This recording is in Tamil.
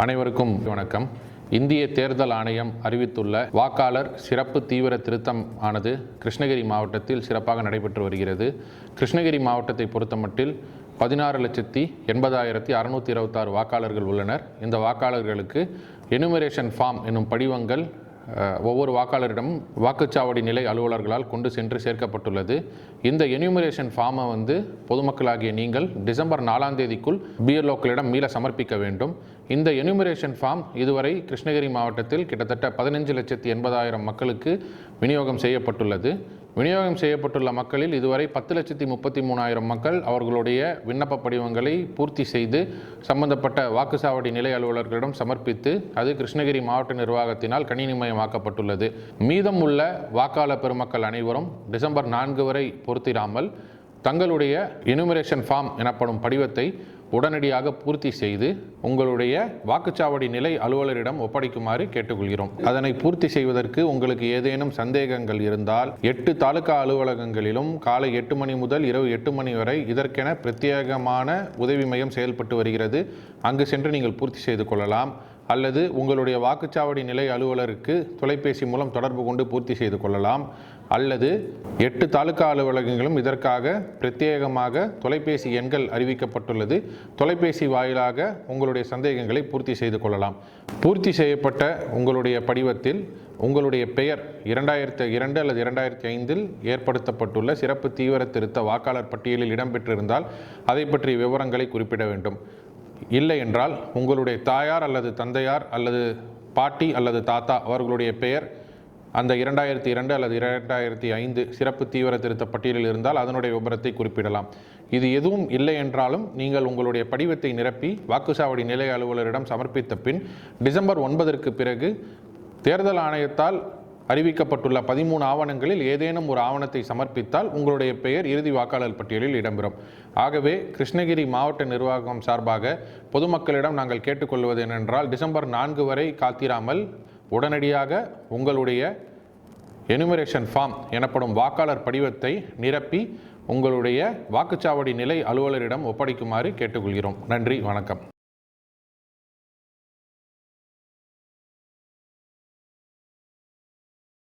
அனைவருக்கும் வணக்கம். இந்திய தேர்தல் ஆணையம் அறிவித்துள்ள வாக்காளர் சிறப்பு தீவிர திருத்தம் ஆனது கிருஷ்ணகிரி மாவட்டத்தில் சிறப்பாக நடைபெற்று வருகிறது. கிருஷ்ணகிரி மாவட்டத்தை பொறுத்தமட்டில் 16,80,626 வாக்காளர்கள் உள்ளனர். இந்த வாக்காளர்களுக்கு எனுமரேஷன் ஃபார்ம் என்னும் படிவங்கள் ஒவ்வொரு வாக்காளரிடமும் வாக்குச்சாவடி நிலை அலுவலர்களால் கொண்டு சென்று சேர்க்கப்பட்டுள்ளது. இந்த எனுமரேஷன் ஃபார்மை பொதுமக்களாகிய நீங்கள் டிசம்பர் 4ஆம் தேதிக்குள் பிஎல்ஓக்களிடம் மீள சமர்ப்பிக்க வேண்டும். இந்த எனுமரேஷன் ஃபார்ம் இதுவரை கிருஷ்ணகிரி மாவட்டத்தில் கிட்டத்தட்ட 15,80,000 மக்களுக்கு விநியோகம் செய்யப்பட்டுள்ளது. விநியோகம் செய்யப்பட்டுள்ள மக்களில் இதுவரை 10,33,000 மக்கள் அவர்களுடைய விண்ணப்ப படிவங்களை பூர்த்தி செய்து சம்பந்தப்பட்ட வாக்குச்சாவடி நிலை அலுவலர்களிடம் சமர்ப்பித்து அது கிருஷ்ணகிரி மாவட்ட நிர்வாகத்தினால் கணினிமயமாக்கப்பட்டுள்ளது. மீதம் உள்ள வாக்காளர் பெருமக்கள் அனைவரும் டிசம்பர் 4 வரை பொறுத்திராமல் தங்களுடைய எனுமரேஷன் ஃபார்ம் எனப்படும் படிவத்தை உடனடியாக பூர்த்தி செய்து உங்களுடைய வாக்குச்சாவடி நிலை அலுவலரிடம் ஒப்படைக்குமாறு கேட்டுக்கொள்கிறோம். அதனை பூர்த்தி செய்வதற்கு உங்களுக்கு ஏதேனும் சந்தேகங்கள் இருந்தால் 8 தாலுகா அலுவலகங்களிலும் காலை 8 மணி முதல் இரவு 8 மணி வரை இதற்கென பிரத்யேகமான உதவி மையம் செயல்பட்டு வருகிறது. அங்கு சென்று நீங்கள் பூர்த்தி செய்து கொள்ளலாம். அல்லது உங்களுடைய வாக்குச்சாவடி நிலை அலுவலருக்கு தொலைபேசி மூலம் தொடர்பு கொண்டு பூர்த்தி செய்து கொள்ளலாம். அல்லது 8 தாலுகா அலுவலகங்களும் இதற்காக பிரத்யேகமாக தொலைபேசி எண்கள் அறிவிக்கப்பட்டுள்ளது. தொலைபேசி வாயிலாக உங்களுடைய சந்தேகங்களை பூர்த்தி செய்து கொள்ளலாம். பூர்த்தி செய்யப்பட்ட உங்களுடைய படிவத்தில் உங்களுடைய பெயர் 2002 அல்லது 2005 ஏற்படுத்தப்பட்டுள்ள சிறப்பு தீவிர திருத்த வாக்காளர் பட்டியலில் இடம்பெற்றிருந்தால் அதை பற்றிய விவரங்களை குறிப்பிட வேண்டும். இல்லை என்றால் உங்களுடைய தாயார் அல்லது தந்தையார் அல்லது பாட்டி அல்லது தாத்தா அவர்களுடைய பெயர் அந்த 2002 அல்லது 2005 சிறப்பு தீவிர திருத்த பட்டியலில் இருந்தால் அதனுடைய விபரத்தை குறிப்பிடலாம். இது எதுவும் இல்லை என்றாலும் நீங்கள் உங்களுடைய படிவத்தை நிரப்பி வாக்குச்சாவடி நிலை அலுவலரிடம் சமர்ப்பித்த பின் டிசம்பர் 9ற்கு பிறகு தேர்தல் ஆணையத்தால் அறிவிக்கப்பட்டுள்ள 13 ஆவணங்களில் ஏதேனும் ஒரு ஆவணத்தை சமர்ப்பித்தால் உங்களுடைய பெயர் இறுதி வாக்காளர் பட்டியலில் இடம்பெறும். ஆகவே கிருஷ்ணகிரி மாவட்ட நிர்வாகம் சார்பாக பொதுமக்களிடம் நாங்கள் கேட்டுக்கொள்வது என்னென்றால் டிசம்பர் 4 வரை காத்திராமல் உடனடியாக உங்களுடைய எனுமரேஷன் ஃபார்ம் எனப்படும் வாக்காளர் படிவத்தை நிரப்பி உங்களுடைய வாக்குச்சாவடி நிலை அலுவலரிடம் ஒப்படைக்குமாறு கேட்டுக்கொள்கிறோம். நன்றி, வணக்கம்.